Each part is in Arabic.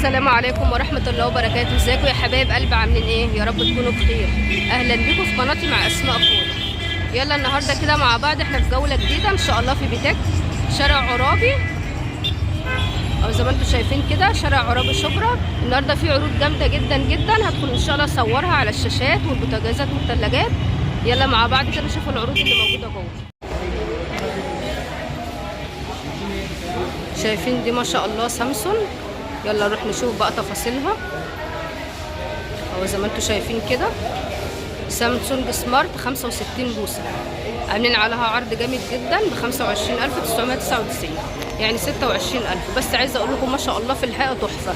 السلام عليكم ورحمة الله وبركاته. ازيكم يا حبايب قلب، عاملين ايه؟ يا رب تكونوا بخير. اهلا بيكم في قناتي مع اسماء فول. يلا النهارده كده مع بعض احنا في جولة جديدة ان شاء الله في بيتك شارع عرابي، او زي ما انتم شايفين كده شارع عرابي شبرا. النهارده في عروض جامدة جدا جدا، هدخل ان شاء الله اصورها على الشاشات والبوتاجازات والثلاجات. يلا مع بعض كده نشوف العروض اللي موجودة جوه. شايفين دي ما شاء الله سامسونج. يلا نروح نشوف بقى تفاصيلها. اهو زي ما انتم شايفين كده سامسونج سمارت 65 بوصه، عاملين عليها عرض جامد جدا ب 25999، يعني 26000 بس. عايزه اقول لكم ما شاء الله في الحقيقه تحفه،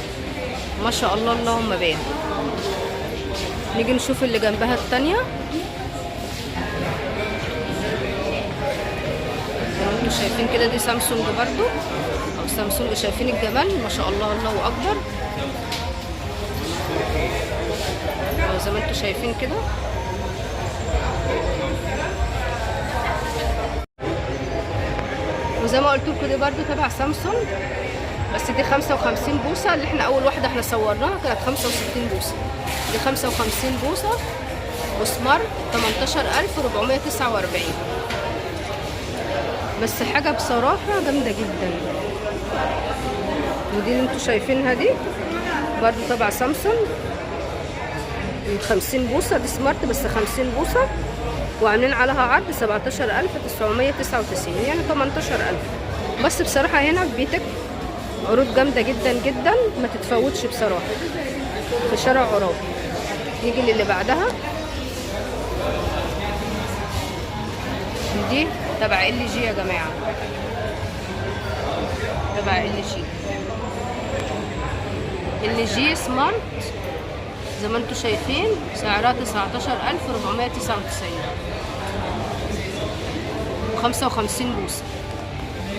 ما شاء الله اللهم بارك. نيجي نشوف اللي جنبها الثانيه. زي ما انتم شايفين كده دي سامسونج برضو، او سامسونج. شايفين الجمال ما شاء الله، الله اكبر. زي ما انتم شايفين كده وزي ما قلت لكم دي برضو تبع سامسونج، بس دي 55 بوصه. اللي احنا اول واحده احنا صورناها كانت 65 بوصه، دي 55 بوصه وسمارت 18449. بس حاجه بصراحه جامده جدا. ودي اللي انتوا شايفينها دي برضو تبع سامسونج، 50 بوصه دي سمارت بس 50 بوصه، وعاملين عليها عرض 17999، يعني 18000 بس. بصراحه هنا في بيتك عروض جامده جدا جدا ما تتفوتش بصراحه في شارع عرابي. نيجي للي بعدها. دي تبع ال جي يا جماعه، تبع ال جي سمارت زي ما انتم شايفين، سعرها 19499 و55 بوصه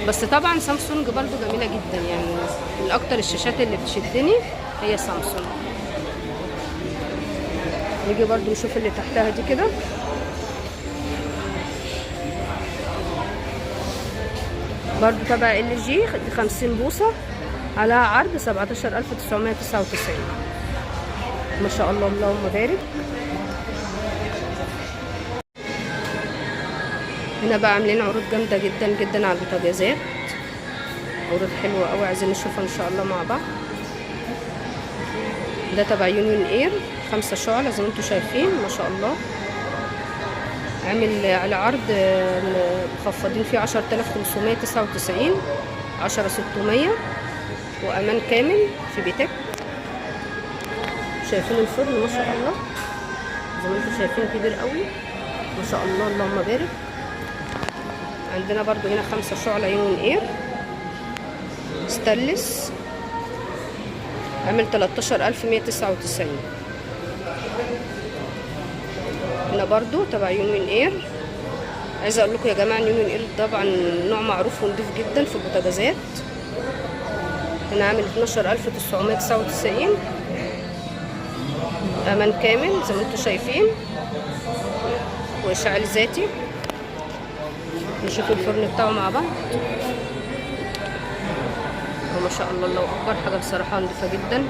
بس. طبعا سامسونج برضو جميله جدا، يعني من اكتر الشاشات اللي بتشدني هي سامسونج. نيجي برضو نشوف اللي تحتها دي كده. برضو تبع ال جي 50 بوصه، عليها عرض 17999. ما شاء الله اللهم بارك. هنا بقى عاملين عروض جامده جدا جدا على البوتاجازات، عروض حلوه قوي عايزين نشوفها ان شاء الله مع بعض. ده تبع يونيون اير 5 شعلة زي ما انتم شايفين ما شاء الله، عامل على عرض مخفضين فيه 10599، 10600 وامان كامل في بيتك. شايفين الفرن ما شاء الله زي ما انتم شايفين كبير قوي ما شاء الله اللهم بارك. عندنا برضو هنا 5 شعلة يونيون اير ستانلس، عامل 13199. هنا برضو تبع يونيون اير. عايزه اقول لكم يا جماعه يونيون اير طبعا نوع معروف ونضيف جدا في البوتاجازات. هنا عامل 12999، امان كامل زي ما انتم شايفين، واشعال ذاتي. نشوف الفرن بتاعه مع بعض. وما شاء الله الله اكبر، حاجه بصراحه نضيفه جدا.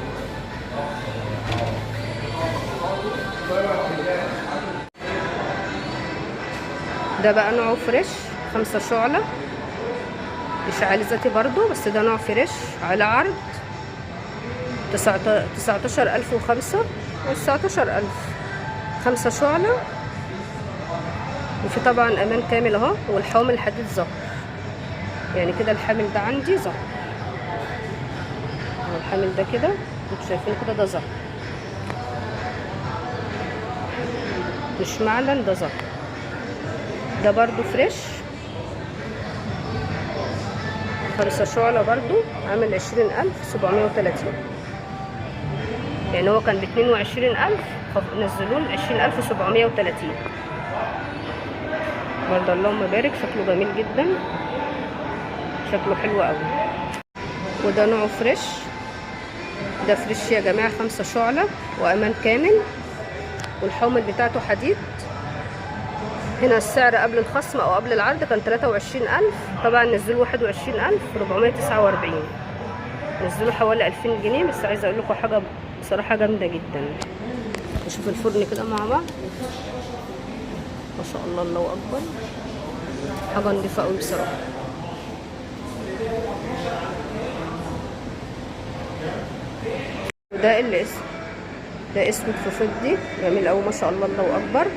ده بقى نوعه فريش 5 شعلة اشعال ذاتي برضو، بس ده نوع فريش على عرض 19005 و 19000. 5 شعلة، وفي طبعا امان كامل اهو، والحوامل الحديد ظهر، يعني كده الحامل ده عندي ظهر، الحامل ده كده انتوا شايفين كده ده ظهر مش معلن، ده ظهر. ده برضو فريش 5 شعلة برضو، عامل 20730، يعني هو كان ب 22000 نزلوه ل 20730 برضه. اللهم بارك، شكله جميل جدا، شكله حلو قوي. وده نوعه فريش، ده فريش يا جماعه 5 شعلة وامان كامل، والحومل بتاعته حديد. هنا السعر قبل الخصم او قبل العرض كان 23000، طبعا نزلوا 21449. نزلوا حوالي 2000 جنيه. بس عايزه اقول لكم حاجه بصراحه جامده جدا. نشوف الفرن كده مع بعض. ما شاء الله، الله اكبر، حاجه نضيفه قوي بصراحه. وده اللي ده اسود في فضي، جميل قوي ما شاء الله، الله اكبر.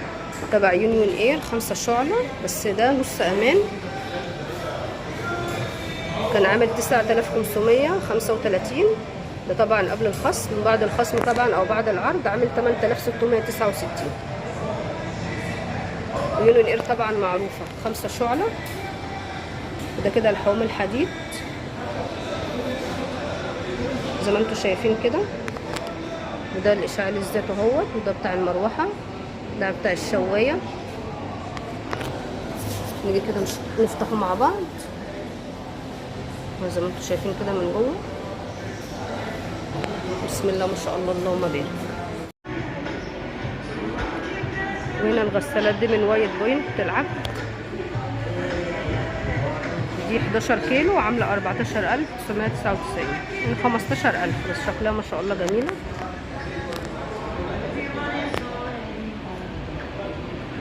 تبع يونيون اير 5 شعلة، بس ده نص امان. كان عامل 9535. ده طبعا قبل الخصم. بعد الخصم طبعا او بعد العرض عامل 8669. يونيون اير طبعا معروفة 5 شعلة. وده كده الحوم الحديد زي ما انتم شايفين كده. وده الاشعال الذات اهوت. وده بتاع المروحة، ده بتاع الشواية. نيجي كده نفتحه مع بعض زي ما انتم شايفين كده من جوه. بسم الله ما شاء الله، اللهم بارك. وهنا الغسالات دي من وايت بوينت العبد. دي 11 كيلو وعامله 14999 من 15000. بس شكلها ما شاء الله جميله.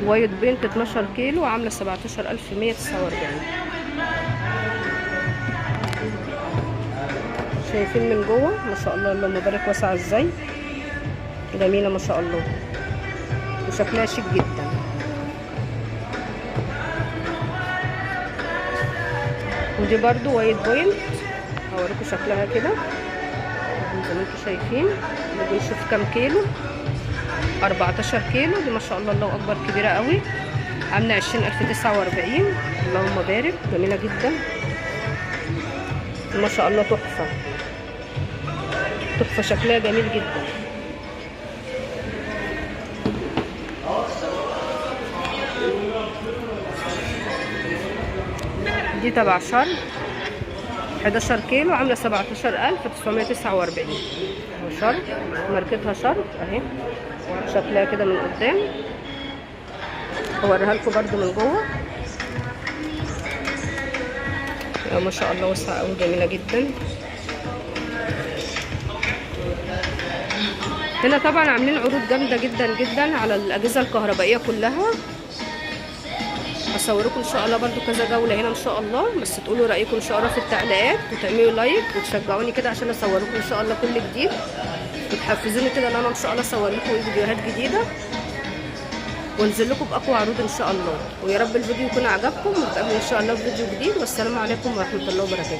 وايت بوينت 12 كيلو وعامله 17149. شايفين من جوه ما شاء الله، اللهم بارك، واسعه ازاي، جميله ما شاء الله، وشكلها شيك جدا. ودي برضو وايت بوينت، هوريكم شكلها كده زي ما انتم شايفين. نيجي نشوف كام كيلو. 14 كيلو. دي ما شاء الله، الله اكبر، كبيره قوي، عامله 20049. اللهم بارك، جميله جدا ما شاء الله، تحفه تحفه، شكلها جميل جدا. دي تبع شرق 11 كيلو عامله 17949. شرق، ماركتها شرق اهي. شكلها كده من قدام. هوريها لكم برده من جوه. ما شاء الله، واسعه قوي، جميله جدا. هنا طبعا عاملين عروض جامده جدا جدا على الاجهزه الكهربائيه كلها. هصوركم ان شاء الله برده كذا جوله هنا ان شاء الله. بس تقولوا رايكم ان شاء الله في التعليقات، وتعملوا لايك وتشجعوني كده عشان اصوركم ان شاء الله كل جديد، وتحفزوني كده ان انا ان شاء الله اصور لكم فيديوهات جديده وانزل لكم باقوى عروض ان شاء الله. ويا رب الفيديو يكون عجبكم، ونتقابل ان شاء الله في فيديو جديد. والسلام عليكم ورحمه الله وبركاته.